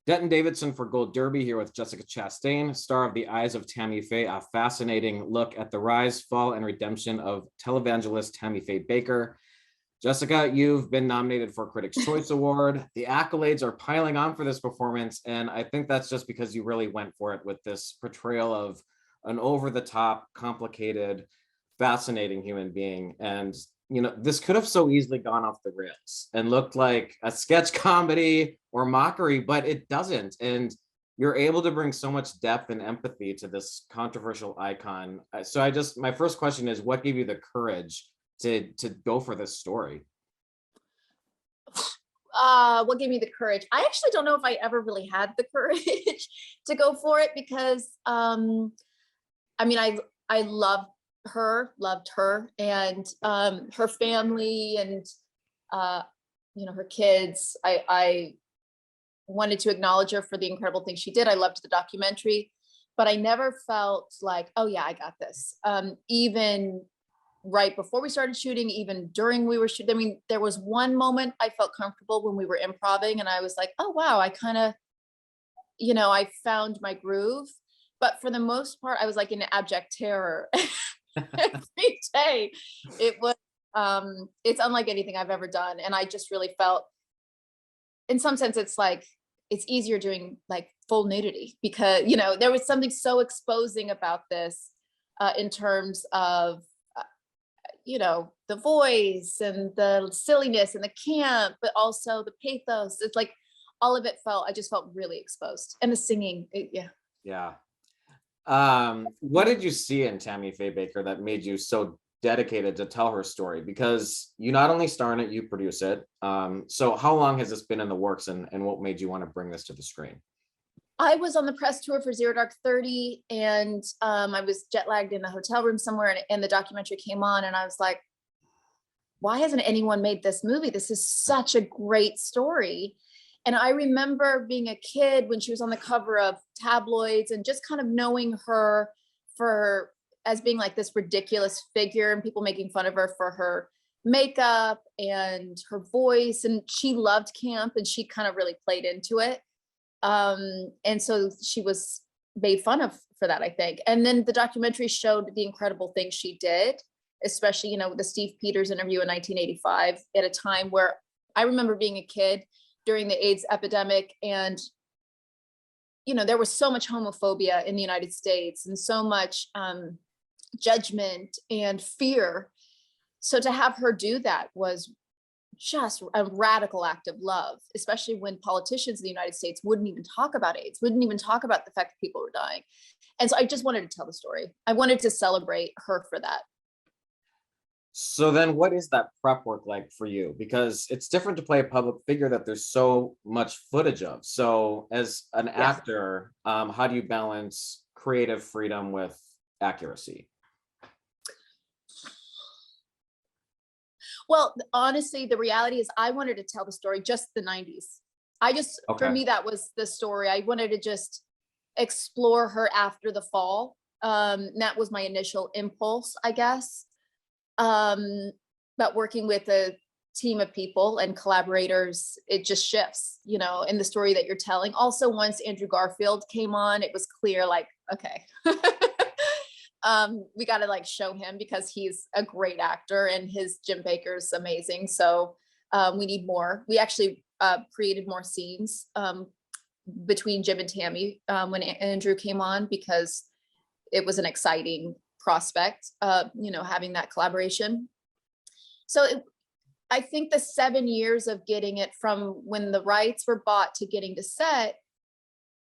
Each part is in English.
Denton Davidson for Gold Derby here with Jessica Chastain, star of The Eyes of Tammy Faye, a fascinating look at the rise, fall, and redemption of televangelist Tammy Faye Bakker. Jessica, you've been nominated for a Critics' Choice Award. The accolades are piling on for this performance, and I think that's just because you really went for it with this portrayal of an over-the-top, complicated, fascinating human being. And you know, this could have so easily gone off the rails and looked like a sketch comedy or mockery, but it doesn't. And you're able to bring so much depth and empathy to this controversial icon. So my first question is, what gave you the courage to go for this story? What gave me the courage? I actually don't know if I ever really had the courage to go for it because, I mean, I loved her and her family and you know, her kids. I wanted to acknowledge her for the incredible things she did. I loved the documentary, but I never felt like, oh yeah, I got this. Even right before we started shooting, even during we were shooting, I mean, there was one moment I felt comfortable when we were improvising and I was like, oh wow, I kind of, you know, I found my groove. But for the most part, I was like in abject terror every day. It was, it's unlike anything I've ever done. And I just really felt, in some sense, it's like, it's easier doing like full nudity because, you know, there was something so exposing about this in terms of, you know, the voice and the silliness and the camp, but also the pathos. It's like all of it I just felt really exposed. And the singing, yeah. Yeah. What did you see in Tammy Faye Bakker that made you so dedicated to tell her story? Because you not only star in it, you produce it. So how long has this been in the works and what made you want to bring this to the screen? I was on the press tour for Zero Dark 30 and I was jet lagged in a hotel room somewhere and the documentary came on and I was like, why hasn't anyone made this movie? This is such a great story. And I remember being a kid when she was on the cover of tabloids and just kind of knowing her as being like this ridiculous figure and people making fun of her for her makeup and her voice. And she loved camp and she kind of really played into it. And so she was made fun of for that, I think. And then the documentary showed the incredible things she did, especially, you know, the Steve Peters interview in 1985 at a time where I remember being a kid during the AIDS epidemic. And, you know, there was so much homophobia in the United States and so much judgment and fear. So to have her do that was just a radical act of love, especially when politicians in the United States wouldn't even talk about AIDS, wouldn't even talk about the fact that people were dying. And so I just wanted to tell the story. I wanted to celebrate her for that. So then what is that prep work like for you? Because it's different to play a public figure that there's so much footage of. So as an actor, how do you balance creative freedom with accuracy? Well, honestly, the reality is I wanted to tell the story just the 90s. For me, that was the story. I wanted to just explore her after the fall. That was my initial impulse, I guess. But working with a team of people and collaborators, it just shifts, you know, in the story that you're telling. Also, once Andrew Garfield came on, it was clear, like, okay, we got to like show him because he's a great actor and his Jim Bakker's amazing. So we need more. We actually created more scenes between Jim and Tammy when Andrew came on because it was an exciting prospect, you know, having that collaboration. So I think the 7 years of getting it from when the rights were bought to getting to set,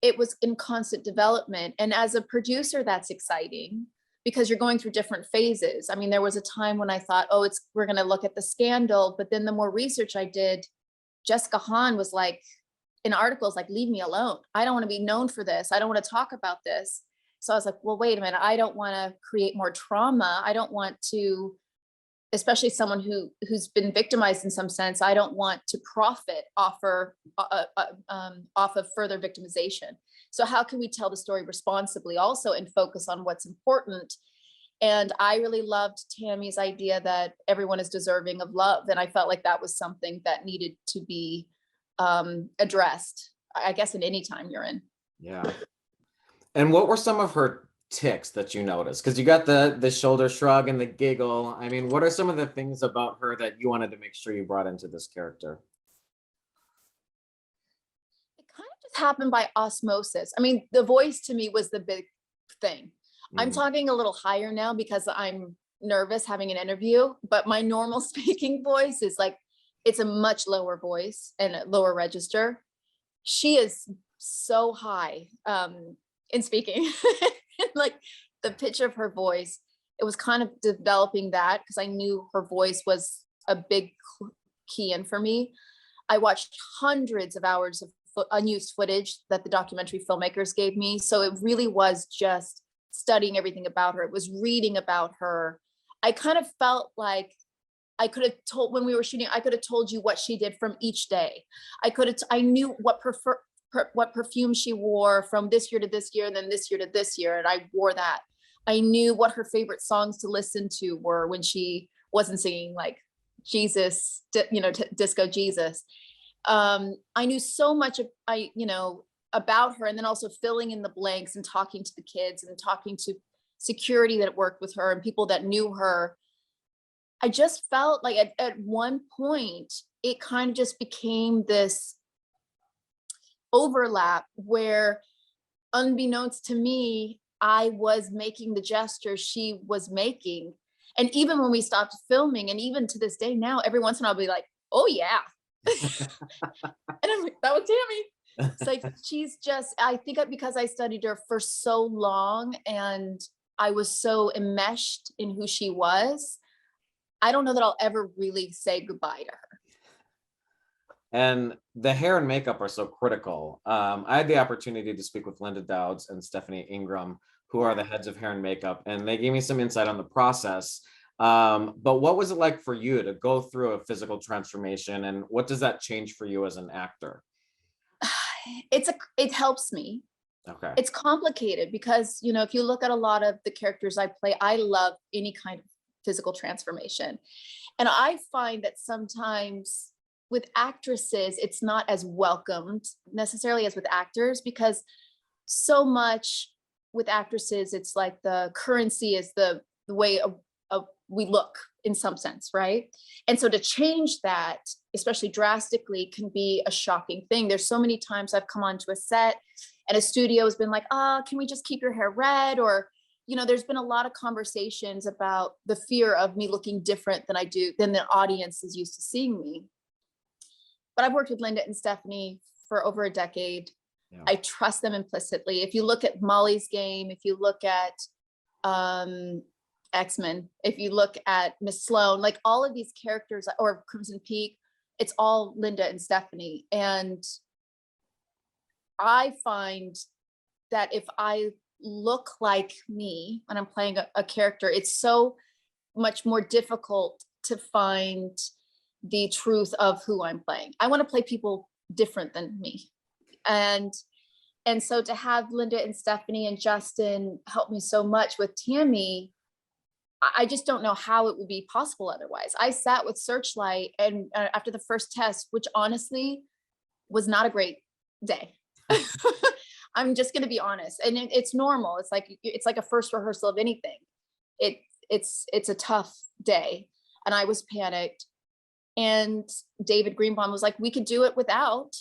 it was in constant development. And as a producer, that's exciting because you're going through different phases. I mean, there was a time when I thought, oh, we're going to look at the scandal. But then the more research I did, Jessica Hahn was like, in articles, like, leave me alone. I don't want to be known for this. I don't want to talk about this. So I was like, well, wait a minute. I don't want to create more trauma. I don't want to, especially someone who's been victimized in some sense. I don't want to profit off of further victimization. So how can we tell the story responsibly also and focus on what's important? And I really loved Tammy's idea that everyone is deserving of love. And I felt like that was something that needed to be addressed I guess in any time you're in. Yeah. And what were some of her tics that you noticed? Because you got the shoulder shrug and the giggle. I mean, what are some of the things about her that you wanted to make sure you brought into this character? It kind of just happened by osmosis. I mean, the voice to me was the big thing. I'm talking a little higher now because I'm nervous having an interview, but my normal speaking voice is like, it's a much lower voice and a lower register. She is so high in speaking. Like the pitch of her voice, it was kind of developing that because I knew her voice was a big key in for me. I watched hundreds of hours of unused footage that the documentary filmmakers gave me. So it really was just studying everything about her. It was reading about her. I kind of felt like I could have told, when we were shooting, I could have told you what she did from each day. I knew what perfume she wore from this year to this year, and then this year to this year, and I wore that. I knew what her favorite songs to listen to were when she wasn't singing like Jesus, disco Jesus. I knew so much about her, and then also filling in the blanks and talking to the kids and talking to security that worked with her and people that knew her. I just felt like at one point, it kind of just became this overlap where, unbeknownst to me, I was making the gestures she was making. And even when we stopped filming, and even to this day now, every once in a while I'll be like, oh yeah. And I'm like, that was Tammy. It's like, she's just, I think because I studied her for so long and I was so enmeshed in who she was, I don't know that I'll ever really say goodbye to her. And the hair and makeup are so critical. I had the opportunity to speak with Linda Dowds and Stephanie Ingram, who are the heads of hair and makeup, and they gave me some insight on the process. But what was it like for you to go through a physical transformation, and what does that change for you as an actor? It helps me. Okay. It's complicated because, if you look at a lot of the characters I play, I love any kind of physical transformation. And I find that sometimes with actresses, it's not as welcomed necessarily as with actors, because so much with actresses, it's like the currency is the way we look in some sense, right? And so to change that, especially drastically, can be a shocking thing. There's so many times I've come onto a set and a studio has been like, can we just keep your hair red? Or, there's been a lot of conversations about the fear of me looking different than the audience is used to seeing me. But I've worked with Linda and Stephanie for over a decade. Yeah. I trust them implicitly. If you look at Molly's Game, if you look at X-Men, if you look at Miss Sloan, like all of these characters, or Crimson Peak, it's all Linda and Stephanie. And I find that if I look like me when I'm playing a character, it's so much more difficult to find the truth of who I'm playing. I want to play people different than me. And so to have Linda and Stephanie and Justin help me so much with Tammy, I just don't know how it would be possible otherwise. I sat with Searchlight, and after the first test, which honestly was not a great day. I'm just going to be honest. And it's normal. It's like a first rehearsal of anything. It's a tough day. And I was panicked. And David Greenbaum was like, we could do it without.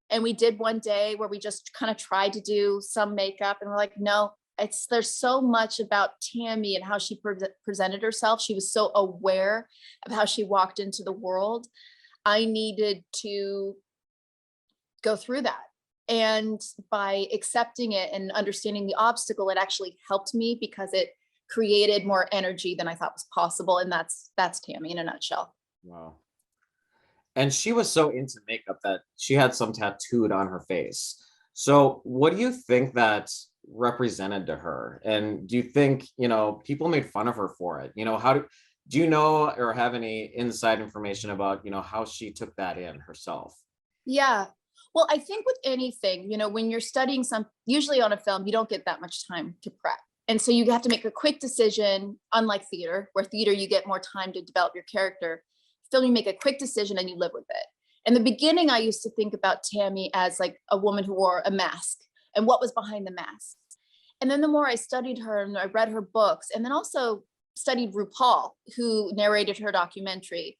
And we did one day where we just kind of tried to do some makeup, and we're like, no, there's so much about Tammy and how she presented herself. She was so aware of how she walked into the world. I needed to go through that. And by accepting it and understanding the obstacle, it actually helped me because it created more energy than I thought was possible. And that's Tammy in a nutshell. Wow. And she was so into makeup that she had some tattooed on her face. So what do you think that represented to her? And do you think, people made fun of her for it? Do you know or have any inside information about, how she took that in herself? Yeah. Well, I think with anything, when you're studying usually on a film, you don't get that much time to prep. And so you have to make a quick decision, unlike theater, where theater, you get more time to develop your character. Film, you make a quick decision and you live with it. In the beginning, I used to think about Tammy as like a woman who wore a mask and what was behind the mask. And then the more I studied her and I read her books, and then also studied RuPaul, who narrated her documentary.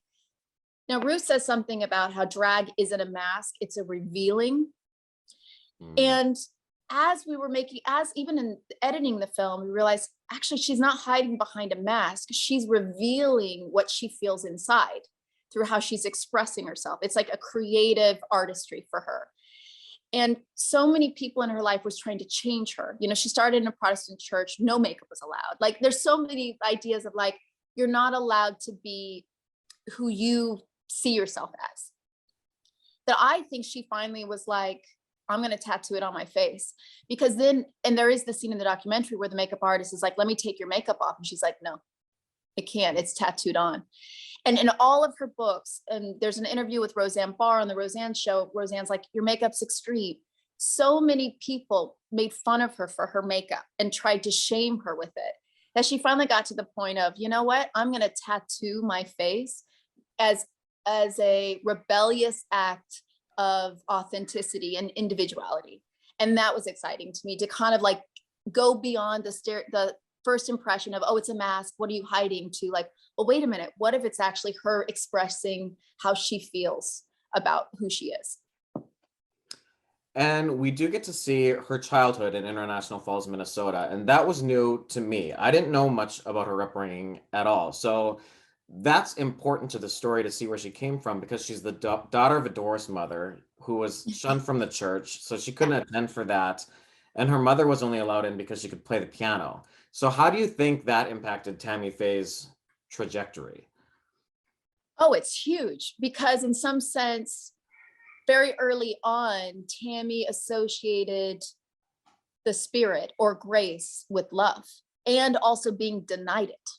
Now, Ruth says something about how drag isn't a mask, it's a revealing. And as even in editing the film, we realized actually she's not hiding behind a mask. She's revealing what she feels inside through how she's expressing herself. It's like a creative artistry for her. And so many people in her life was trying to change her. You know, she started in a Protestant church, no makeup was allowed. Like there's so many ideas of like, you're not allowed to be who you see yourself as. That I think she finally was like, I'm going to tattoo it on my face. Because then, and there is the scene in the documentary where the makeup artist is like, let me take your makeup off. And she's like, no, it can't, it's tattooed on. And in all of her books, and there's an interview with Roseanne Barr on the Roseanne show, Roseanne's like, your makeup's extreme. So many people made fun of her for her makeup and tried to shame her with it, that she finally got to the point of, you know what, I'm going to tattoo my face as a rebellious act of authenticity and individuality. And that was exciting to me, to kind of like go beyond the first impression of, oh, it's a mask, what are you hiding, to like, well, wait a minute, what if it's actually her expressing how she feels about who she is? And we do get to see her childhood in International Falls, Minnesota. And that was new to me. I didn't know much about her upbringing at all. So that's important to the story to see where she came from, because she's the daughter of a divorced mother who was shunned from the church. So she couldn't attend for that. And her mother was only allowed in because she could play the piano. So how do you think that impacted Tammy Faye's trajectory? Oh, it's huge, because in some sense, very early on, Tammy associated the spirit or grace with love, and also being denied it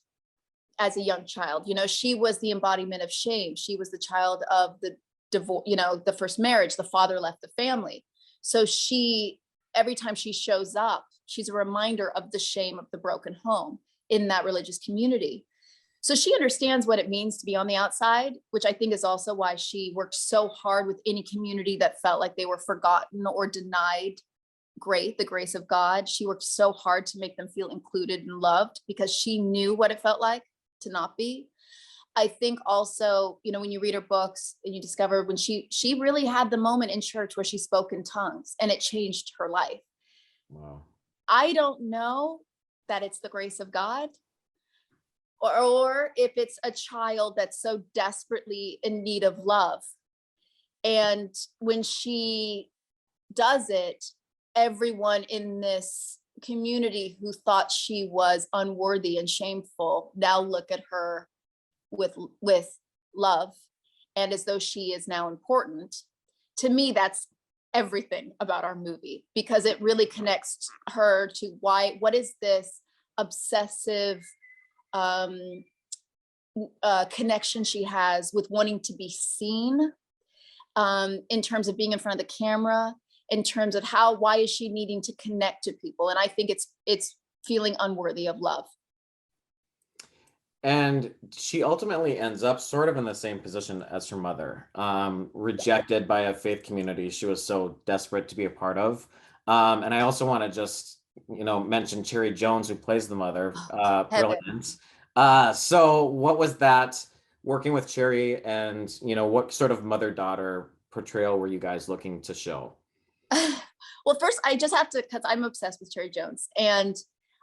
as a young child. You know, she was the embodiment of shame. She was the child of the divorce, you know, the first marriage, the father left the family. So every time she shows up, she's a reminder of the shame of the broken home in that religious community. So she understands what it means to be on the outside, which I think is also why she worked so hard with any community that felt like they were forgotten or denied the grace of God. She worked so hard to make them feel included and loved, because she knew what it felt like to not be. I think also, you know, when you read her books and you discover when she really had the moment in church where she spoke in tongues, and it changed her life. Wow. I don't know that it's the grace of God, or if it's a child that's so desperately in need of love. And when she does it, everyone in this community who thought she was unworthy and shameful now look at her with love, and as though she is now important. To me, that's everything about our movie, because it really connects her to what is this obsessive connection she has with wanting to be seen, in terms of being in front of the camera, in terms of why is she needing to connect to people? And I think it's feeling unworthy of love. And she ultimately ends up sort of in the same position as her mother, rejected by a faith community she was so desperate to be a part of. And I also want to just, mention Cherry Jones, who plays the mother. Brilliant. So what was that working with Cherry, and, what sort of mother-daughter portrayal were you guys looking to show? Well, first, I just have to, because I'm obsessed with Cherry Jones. And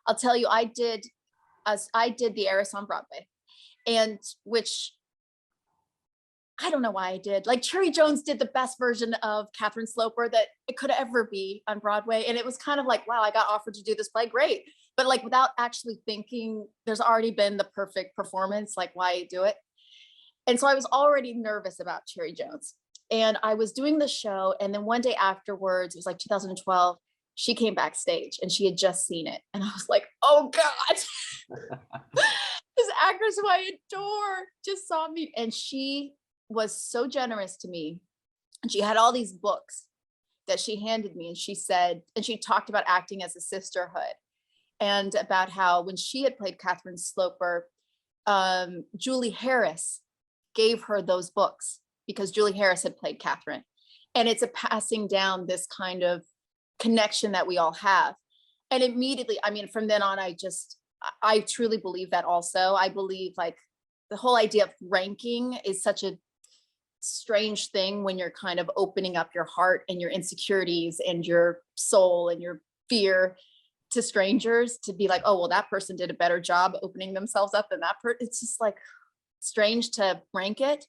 I'll tell you, I did The Heiress on Broadway, and which I don't know why I did. Like, Cherry Jones did the best version of Catherine Sloper that it could ever be on Broadway. And it was kind of like, wow, I got offered to do this play, great. But like, without actually thinking, there's already been the perfect performance, like, why do it? And so I was already nervous about Cherry Jones. And I was doing the show, and then one day afterwards, it was like 2012, she came backstage and she had just seen it. And I was like, oh God, this actress who I adore just saw me. And she was so generous to me. And she had all these books that she handed me. And she said, and she talked about acting as a sisterhood, and about how when she had played Catherine Sloper, Julie Harris gave her those books because Julie Harris had played Catherine. And it's a passing down this kind of connection that we all have. And immediately, I mean, from then on, I truly believe that also. I believe like the whole idea of ranking is such a strange thing when you're kind of opening up your heart and your insecurities and your soul and your fear to strangers, to be like, oh, well, that person did a better job opening themselves up than that person. It's just like strange to rank it.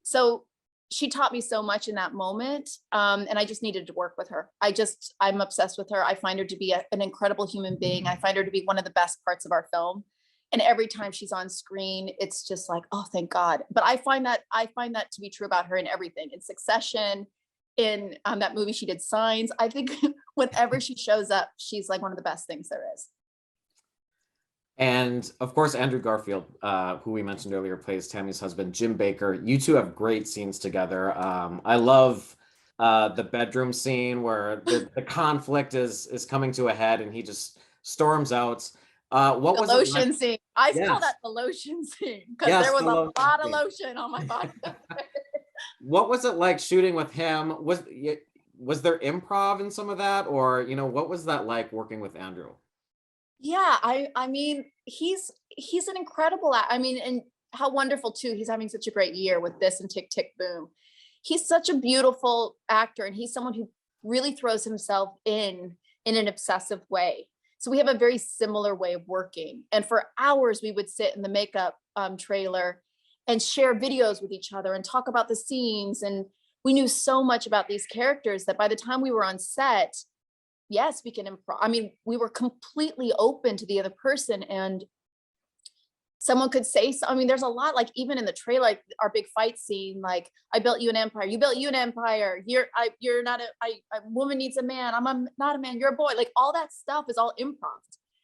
So she taught me so much in that moment. And I just needed to work with her. I'm obsessed with her. I find her to be an incredible human being. I find her to be one of the best parts of our film. And every time she's on screen, it's just like, oh, thank God. But I find that to be true about her in everything, in Succession, in that movie she did, Signs. I think whenever she shows up, she's like one of the best things there is. And of course, Andrew Garfield, who we mentioned earlier, plays Tammy's husband, Jim Bakker. You two have great scenes together. I love the bedroom scene where the conflict is coming to a head and he just storms out. What was lotion scene? I Yes. call that the lotion scene because there was a lot of lotion on my body. What was it like shooting with him? Was there improv in some of that, or what was that like working with Andrew? Yeah, I mean, he's an incredible, I mean, and how wonderful too. He's having such a great year with this and Tick, Tick, Boom. He's such a beautiful actor, and he's someone who really throws himself in an obsessive way. So we have a very similar way of working. And for hours we would sit in the makeup trailer and share videos with each other and talk about the scenes. And we knew so much about these characters that by the time we were on set, yes, we can improv. I mean, we were completely open to the other person, and someone could say so. I mean, there's a lot, like even in the trailer, like our big fight scene, like I built you an empire, you built you an empire. You're not a woman needs a man. Not a man. You're a boy. Like all that stuff is all improv.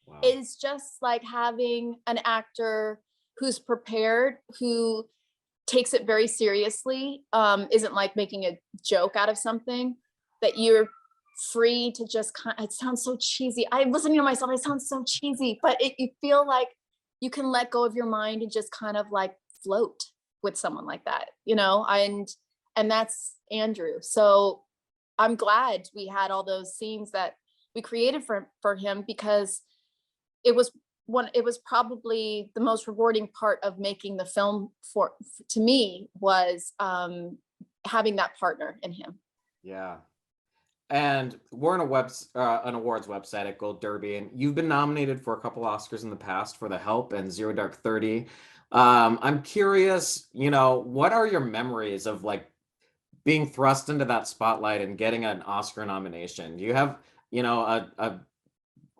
Wow. It's just like having an actor who's prepared, who takes it very seriously. Isn't like making a joke out of something, that you're free to just it sounds so cheesy. I'm listening to myself. It sounds so cheesy, but you feel like you can let go of your mind and just kind of like float with someone like that, and that's Andrew. So I'm glad we had all those scenes that we created for him, because it was probably the most rewarding part of making the film to me was having that partner in him. Yeah. And we're on an awards website at Gold Derby, and you've been nominated for a couple Oscars in the past for The Help and Zero Dark 30. I'm curious, what are your memories of like being thrust into that spotlight and getting an Oscar nomination? Do you have, a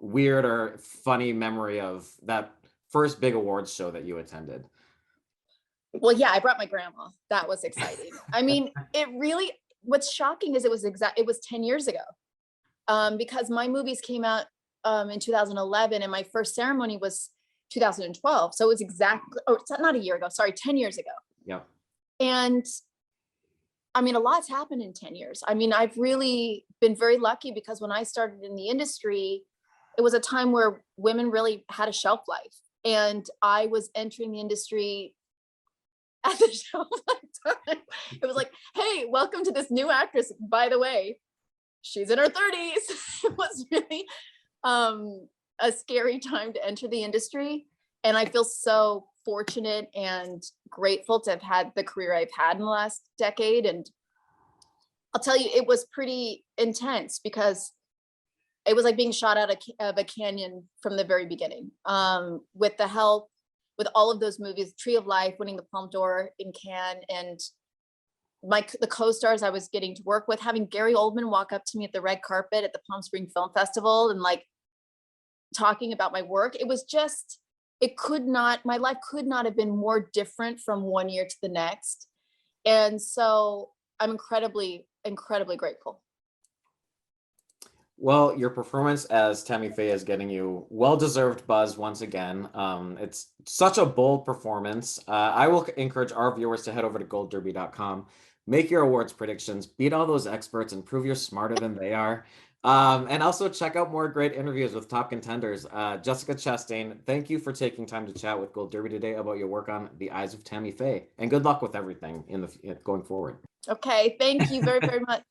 weird or funny memory of that first big awards show that you attended? Well, yeah, I brought my grandma. That was exciting. I mean, what's shocking is it was 10 years ago, because my movies came out in 2011 and my first ceremony was 2012. So it was it's not a year ago, sorry, 10 years ago. Yeah. And I mean, a lot's happened in 10 years. I mean, I've really been very lucky, because when I started in the industry, it was a time where women really had a shelf life. And I was entering the industry at the shelf life time. It was like, hey, welcome to this new actress. By the way, she's in her 30s. It was really a scary time to enter the industry. And I feel so fortunate and grateful to have had the career I've had in the last decade. And I'll tell you, it was pretty intense, because it was like being shot out of a canyon from the very beginning. With The Help, with all of those movies, Tree of Life, winning the Palme d'Or in Cannes, and the co-stars I was getting to work with, having Gary Oldman walk up to me at the red carpet at the Palm Springs Film Festival and like talking about my work. It was just, my life could not have been more different from one year to the next. And so I'm incredibly, incredibly grateful. Well, your performance as Tammy Faye is getting you well-deserved buzz once again. It's such a bold performance. I will encourage our viewers to head over to goldderby.com, make your awards predictions, beat all those experts, and prove you're smarter than they are. And also check out more great interviews with top contenders. Jessica Chastain, thank you for taking time to chat with Gold Derby today about your work on The Eyes of Tammy Faye, and good luck with everything going forward. Okay, thank you very, very much.